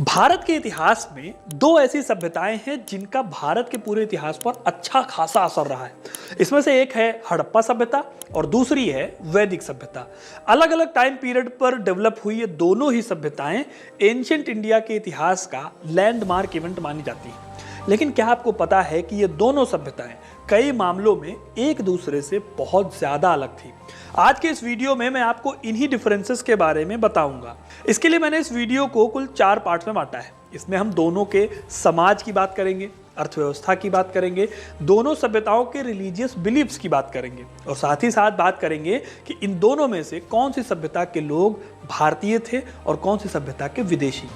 भारत के इतिहास में दो ऐसी सभ्यताएं हैं जिनका भारत के पूरे इतिहास पर अच्छा खासा असर रहा है। इसमें से एक है हड़प्पा सभ्यता और दूसरी है वैदिक सभ्यता। अलग अलग टाइम पीरियड पर डेवलप हुई ये दोनों ही सभ्यताएं एंशिएंट इंडिया के इतिहास का लैंडमार्क इवेंट मानी जाती हैं। लेकिन क्या आपको पता है कि ये दोनों सभ्यताएं कई मामलों में एक दूसरे से बहुत ज्यादा अलग थी। आज के इस वीडियो में मैं आपको इन्हीं डिफरेंसेस के बारे में बताऊंगा। इसके लिए मैंने इस वीडियो को कुल 4 पार्ट में बांटा है। इसमें हम दोनों के समाज की बात करेंगे, अर्थव्यवस्था की बात करेंगे, दोनों सभ्यताओं के रिलीजियस बिलीव्स की बात करेंगे और साथ ही साथ बात करेंगे कि इन दोनों में से कौन सी सभ्यता के लोग भारतीय थे और कौन सी सभ्यता के विदेशी।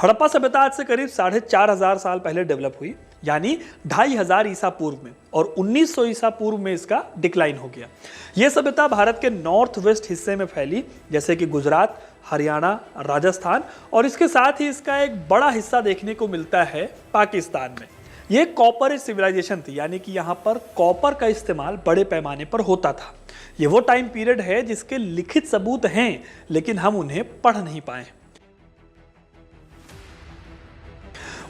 हड़प्पा सभ्यता आज से करीब 4500 साल पहले डेवलप हुई, यानी 2500 ईसा पूर्व में, और 1900 ईसा पूर्व में इसका डिक्लाइन हो गया। यह सभ्यता भारत के नॉर्थ वेस्ट हिस्से में फैली, जैसे कि गुजरात, हरियाणा, राजस्थान, और इसके साथ ही इसका एक बड़ा हिस्सा देखने को मिलता है पाकिस्तान में। यह कॉपर सिविलाइजेशन थी, यानी कि यहाँ पर कॉपर का इस्तेमाल बड़े पैमाने पर होता था। ये वो टाइम पीरियड है जिसके लिखित सबूत हैं, लेकिन हम उन्हें पढ़ नहीं पाए।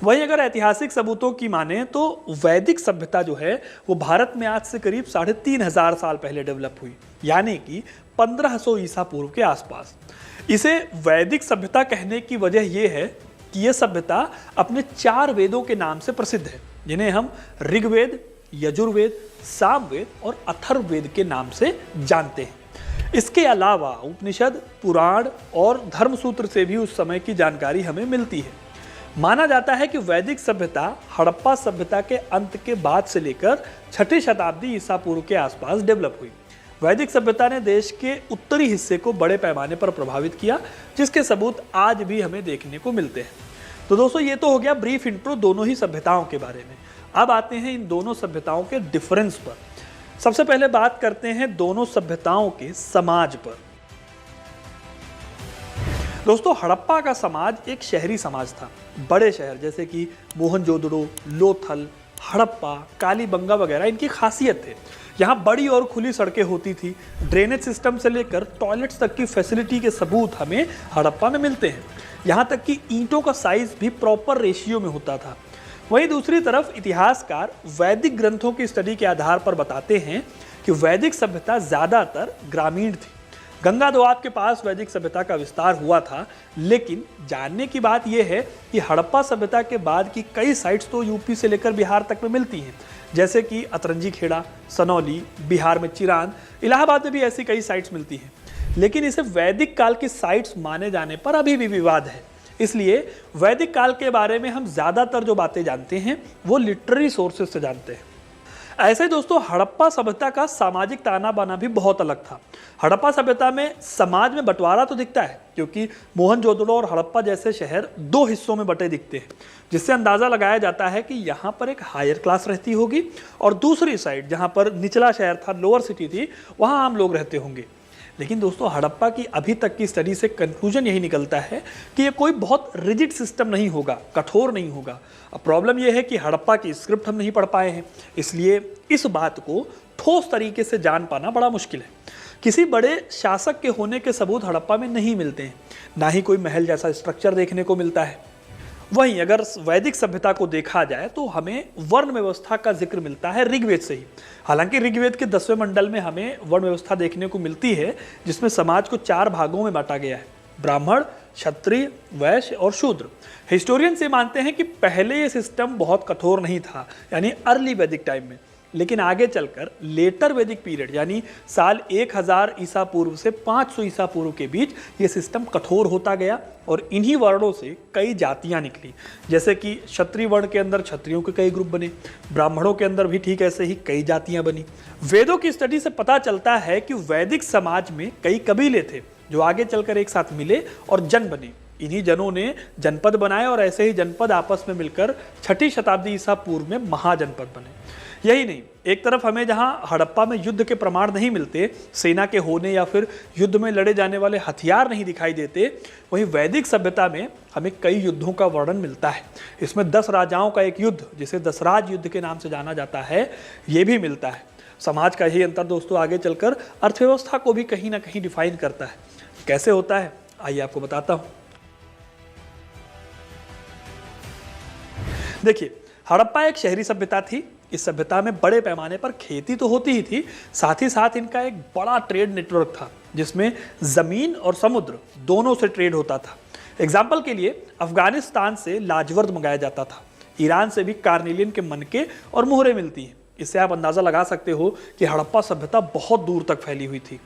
वहीं अगर ऐतिहासिक सबूतों की माने तो वैदिक सभ्यता जो है वो भारत में आज से करीब 3500 साल पहले डेवलप हुई, यानी कि 1500 ईसा पूर्व के आसपास। इसे वैदिक सभ्यता कहने की वजह यह है कि यह सभ्यता अपने 4 वेदों के नाम से प्रसिद्ध है, जिन्हें हम ऋग्वेद, यजुर्वेद, सामवेद और अथर्ववेद के नाम से जानते हैं। इसके अलावा उपनिषद, पुराण और धर्मसूत्र से भी उस समय की जानकारी हमें मिलती है। माना जाता है कि वैदिक सभ्यता हड़प्पा सभ्यता के अंत के बाद से लेकर 6ठी शताब्दी ईसा पूर्व के आसपास डेवलप हुई। वैदिक सभ्यता ने देश के उत्तरी हिस्से को बड़े पैमाने पर प्रभावित किया, जिसके सबूत आज भी हमें देखने को मिलते हैं। तो दोस्तों, ये तो हो गया ब्रीफ इंट्रो दोनों ही सभ्यताओं के बारे में। अब आते हैं इन दोनों सभ्यताओं के डिफरेंस पर। सबसे पहले बात करते हैं दोनों सभ्यताओं के समाज पर। दोस्तों, हड़प्पा का समाज एक शहरी समाज था। बड़े शहर जैसे कि मोहनजोदड़ो, लोथल, हड़प्पा, कालीबंगा वगैरह इनकी खासियत थे। यहाँ बड़ी और खुली सड़कें होती थी। ड्रेनेज सिस्टम से लेकर टॉयलेट्स तक की फैसिलिटी के सबूत हमें हड़प्पा में मिलते हैं। यहाँ तक कि ईंटों का साइज भी प्रॉपर रेशियो में होता था। वहीं दूसरी तरफ इतिहासकार वैदिक ग्रंथों की स्टडी के आधार पर बताते हैं कि वैदिक सभ्यता ज़्यादातर ग्रामीण थी। गंगा दोआब के पास वैदिक सभ्यता का विस्तार हुआ था, लेकिन जानने की बात यह है कि हड़प्पा सभ्यता के बाद की कई साइट्स तो यूपी से लेकर बिहार तक में मिलती हैं, जैसे कि अतरंजी खेड़ा, सनौली, बिहार में चिरान, इलाहाबाद में भी ऐसी कई साइट्स मिलती हैं। लेकिन इसे वैदिक काल की साइट्स माने जाने पर अभी भी विवाद है। इसलिए वैदिक काल के बारे में हम ज़्यादातर जो बातें जानते हैं वो लिटरेरी सोर्सेज से जानते हैं। ऐसे दोस्तों, हड़प्पा सभ्यता का सामाजिक ताना बाना भी बहुत अलग था। हड़प्पा सभ्यता में समाज में बंटवारा तो दिखता है, क्योंकि मोहनजोदड़ो और हड़प्पा जैसे शहर 2 हिस्सों में बटे दिखते हैं, जिससे अंदाज़ा लगाया जाता है कि यहाँ पर एक हायर क्लास रहती होगी और दूसरी साइड जहाँ पर निचला शहर था, लोअर सिटी थी, वहाँ आम लोग रहते होंगे। लेकिन दोस्तों, हड़प्पा की अभी तक की स्टडी से कंक्लूजन यही निकलता है कि ये कोई बहुत रिजिड सिस्टम नहीं होगा, कठोर नहीं होगा। अब प्रॉब्लम यह है कि हड़प्पा की स्क्रिप्ट हम नहीं पढ़ पाए हैं, इसलिए इस बात को ठोस तरीके से जान पाना बड़ा मुश्किल है। किसी बड़े शासक के होने के सबूत हड़प्पा में नहीं मिलते हैं, ना ही कोई महल जैसा स्ट्रक्चर देखने को मिलता है। वहीं अगर वैदिक सभ्यता को देखा जाए तो हमें वर्ण व्यवस्था का जिक्र मिलता है ऋग्वेद से ही। हालांकि ऋग्वेद के 10वें मंडल में हमें वर्ण व्यवस्था देखने को मिलती है, जिसमें समाज को 4 भागों में बांटा गया है: ब्राह्मण, क्षत्रिय, वैश्य और शूद्र। हिस्टोरियंस ये मानते हैं कि पहले ये सिस्टम बहुत कठोर नहीं था, यानी अर्ली वैदिक टाइम में, लेकिन आगे चलकर लेटर वैदिक पीरियड यानी साल 1000 ईसा पूर्व से 500 ईसा पूर्व के बीच ये सिस्टम कठोर होता गया और इन्हीं वर्णों से कई जातियां निकली। जैसे कि क्षत्रिय वर्ण के अंदर क्षत्रियों के कई ग्रुप बने, ब्राह्मणों के अंदर भी ठीक ऐसे ही कई जातियां बनी। वेदों की स्टडी से पता चलता है कि वैदिक समाज में कई कबीले थे जो आगे चलकर एक साथ मिले और जन बने। इन्हीं जनों ने जनपद बनाए और ऐसे ही जनपद आपस में मिलकर 6ठी शताब्दी ईसा पूर्व में महाजनपद बने। यही नहीं, एक तरफ हमें जहां हड़प्पा में युद्ध के प्रमाण नहीं मिलते, सेना के होने या फिर युद्ध में लड़े जाने वाले हथियार नहीं दिखाई देते, वहीं वैदिक सभ्यता में हमें कई युद्धों का वर्णन मिलता है। इसमें 10 राजाओं का एक युद्ध, जिसे दसराज युद्ध के नाम से जाना जाता है, ये भी मिलता है। समाज का यही अंतर दोस्तों आगे चलकर अर्थव्यवस्था को भी कहीं ना कहीं डिफाइन करता है। कैसे होता है, आइए आपको बताता हूँ। देखिए, हड़प्पा एक शहरी सभ्यता थी। इस सभ्यता में बड़े पैमाने पर खेती तो होती ही थी, साथ ही साथ इनका एक बड़ा ट्रेड नेटवर्क था जिसमें जमीन और समुद्र दोनों से ट्रेड होता था। एग्जाम्पल के लिए अफगानिस्तान से लाजवर्द मंगाया जाता था, ईरान से भी कार्नेलियन के मनके और मोहरें मिलती हैं। इससे आप अंदाजा लगा सकते हो कि हड़प्पा सभ्यता बहुत दूर तक फैली हुई थी।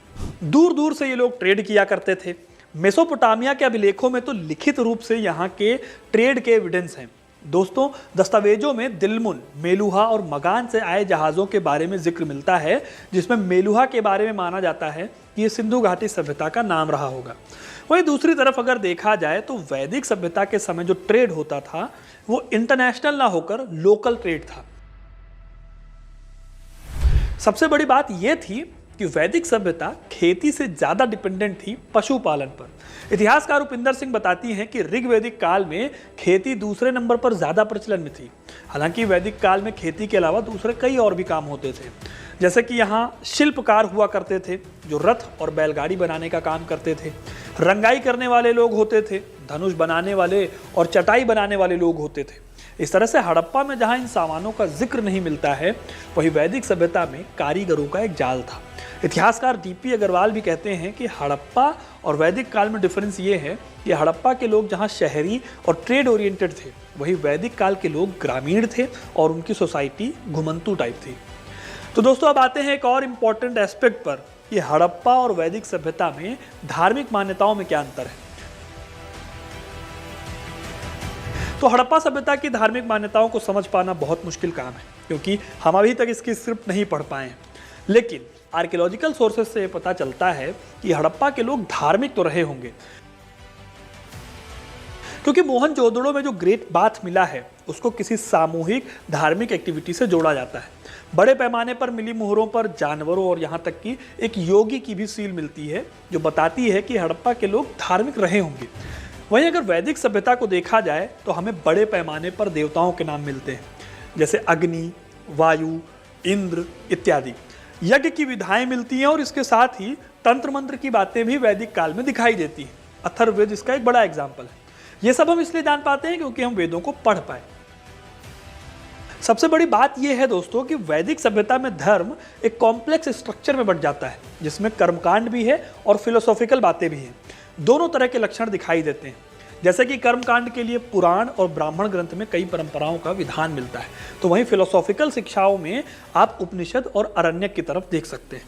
दूर दूर से ये लोग ट्रेड किया करते थे। मेसोपोटामिया के अभिलेखों में तो लिखित रूप से यहाँ के ट्रेड के एविडेंस हैं। दोस्तों, दस्तावेजों में दिलमुन, मेलुहा और मगान से आए जहाज़ों के बारे में जिक्र मिलता है, जिसमें मेलुहा के बारे में माना जाता है कि ये सिंधु घाटी सभ्यता का नाम रहा होगा। वहीं दूसरी तरफ अगर देखा जाए तो वैदिक सभ्यता के समय जो ट्रेड होता था वो इंटरनेशनल ना होकर लोकल ट्रेड था। सबसे बड़ी बात यह थी कि वैदिक सभ्यता खेती से ज्यादा डिपेंडेंट थी पशुपालन पर। इतिहासकार उपिंदर सिंह बताती हैं कि ऋग्वैदिक काल में खेती दूसरे नंबर पर ज्यादा प्रचलन में थी। हालांकि वैदिक काल में खेती के अलावा दूसरे कई और भी काम होते थे, जैसे कि यहाँ शिल्पकार हुआ करते थे जो रथ और बैलगाड़ी बनाने का काम करते थे, रंगाई करने वाले लोग होते थे, धनुष बनाने वाले और चटाई बनाने वाले लोग होते थे। इस तरह से हड़प्पा में जहाँ इन सामानों का जिक्र नहीं मिलता है, वहीं वैदिक सभ्यता में कारीगरों का एक जाल था। इतिहासकार डीपी अग्रवाल भी कहते हैं कि हड़प्पा और वैदिक काल में डिफरेंस ये है कि हड़प्पा के लोग जहाँ शहरी और ट्रेड ओरिएंटेड थे, वहीं वैदिक काल के लोग ग्रामीण थे और उनकी सोसाइटी घुमंतू टाइप थी। तो दोस्तों, अब आते हैं एक और इम्पॉर्टेंट एस्पेक्ट पर कि हड़प्पा और वैदिक सभ्यता में धार्मिक मान्यताओं में क्या अंतर है। तो हड़प्पा सभ्यता की धार्मिक मान्यताओं को समझ पाना बहुत मुश्किल काम है, क्योंकि हम अभी तक इसकी स्क्रिप्ट नहीं पढ़ पाए हैं। लेकिन आर्कियोलॉजिकल सोर्सेज से पता चलता है कि हड़प्पा के लोग धार्मिक तो रहे होंगे, क्योंकि मोहनजोदड़ो में जो ग्रेट बाथ मिला है उसको किसी सामूहिक धार्मिक एक्टिविटी से जोड़ा जाता है। बड़े पैमाने पर मिली मोहरों पर जानवरों और यहाँ तक कि एक योगी की भी सील मिलती है, जो बताती है कि हड़प्पा के लोग धार्मिक रहे होंगे। वहीं अगर वैदिक सभ्यता को देखा जाए तो हमें बड़े पैमाने पर देवताओं के नाम मिलते हैं, जैसे अग्नि, वायु, इंद्र इत्यादि। यज्ञ की विधाएं मिलती हैं और इसके साथ ही तंत्र मंत्र की बातें भी वैदिक काल में दिखाई देती हैं। अथर्ववेद इसका एक बड़ा एग्जाम्पल है। ये सब हम इसलिए जान पाते हैं क्योंकि हम वेदों को पढ़ पाए। सबसे बड़ी बात यह है दोस्तों कि वैदिक सभ्यता में धर्म एक कॉम्प्लेक्स स्ट्रक्चर में बढ़ जाता है, जिसमें कर्मकांड भी है और फिलोसॉफिकल बातें भी हैं। दोनों तरह के लक्षण दिखाई देते हैं। जैसे कि कर्मकांड के लिए पुराण और ब्राह्मण ग्रंथ में कई परंपराओं का विधान मिलता है, तो वहीं फिलोसॉफिकल शिक्षाओं में आप उपनिषद और अरण्यक की तरफ देख सकते हैं।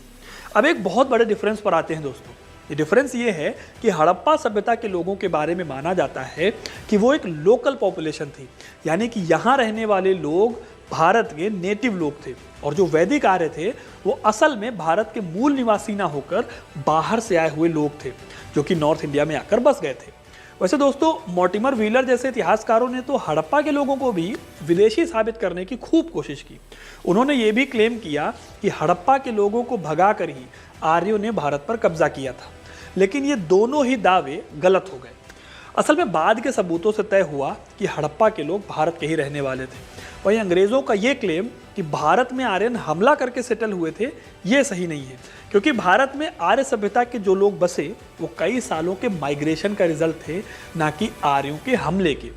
अब एक बहुत बड़े डिफरेंस पर आते हैं दोस्तों। ये डिफरेंस ये है कि हड़प्पा सभ्यता के लोगों के बारे में माना जाता है कि वो एक लोकल पॉपुलेशन थी, यानी कि यहाँ रहने वाले लोग भारत के नेटिव लोग थे, और जो वैदिक आर्य थे वो असल में भारत के मूल निवासी ना होकर बाहर से आए हुए लोग थे, जो कि नॉर्थ इंडिया में आकर बस गए थे। वैसे दोस्तों, मॉर्टिमर व्हीलर जैसे इतिहासकारों ने तो हड़प्पा के लोगों को भी विदेशी साबित करने की खूब कोशिश की। उन्होंने ये भी क्लेम किया कि हड़प्पा के लोगों को भगाकर ही आर्यों ने भारत पर कब्जा किया था, लेकिन ये दोनों ही दावे गलत हो गए। असल में बाद के सबूतों से तय हुआ कि हड़प्पा के लोग भारत के ही रहने वाले थे। वहीं अंग्रेज़ों का ये क्लेम कि भारत में आर्यन हमला करके सेटल हुए थे, ये सही नहीं है, क्योंकि भारत में आर्य सभ्यता के जो लोग बसे वो कई सालों के माइग्रेशन का रिजल्ट थे, ना कि आर्यों के हमले के।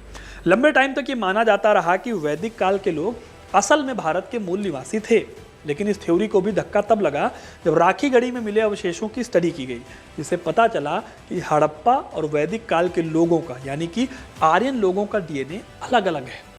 लंबे टाइम तक ये माना जाता रहा कि वैदिक काल के लोग असल में भारत के मूल निवासी थे, लेकिन इस थ्योरी को भी धक्का तब लगा जब राखी गढ़ी में मिले अवशेषों की स्टडी की गई, जिससे पता चला कि हड़प्पा और वैदिक काल के लोगों का, यानी कि आर्यन लोगों का डीएनए अलग अलग है।